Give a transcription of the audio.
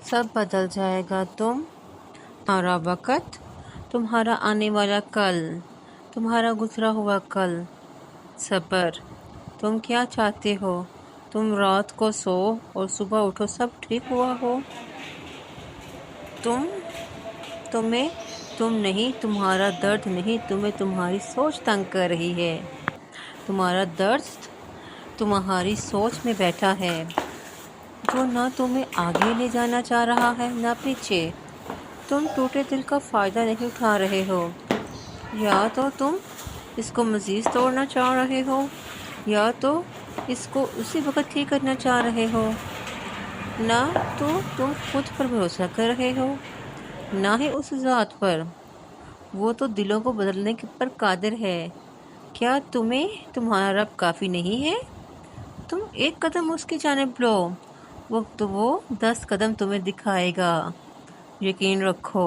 سب بدل جائے گا، تمہارا وقت، تمہارا آنے والا کل، تمہارا گزرا ہوا کل۔ صبر، تم کیا چاہتے ہو؟ تم رات کو سو اور صبح اٹھو سب ٹھیک ہوا ہو؟ تم نہیں، تمہارا درد نہیں، تمہیں تمہاری سوچ تنگ کر رہی ہے۔ تمہارا درد تمہاری سوچ میں بیٹھا ہے، جو نہ تمہیں آگے لے جانا چاہ رہا ہے نہ پیچھے۔ تم ٹوٹے دل کا فائدہ نہیں اٹھا رہے ہو، یا تو تم اس کو مزید توڑنا چاہ رہے ہو، یا تو اس کو اسی وقت ٹھیک کرنا چاہ رہے ہو۔ نہ تو تم خود پر بھروسہ کر رہے ہو، نہ ہی اس ذات پر، وہ تو دلوں کو بدلنے پر قادر ہے۔ کیا تمہیں تمہارا رب کافی نہیں ہے؟ تم ایک قدم اس کی جانب لو، وہ 10 قدم تمہیں دکھائے گا، یقین رکھو۔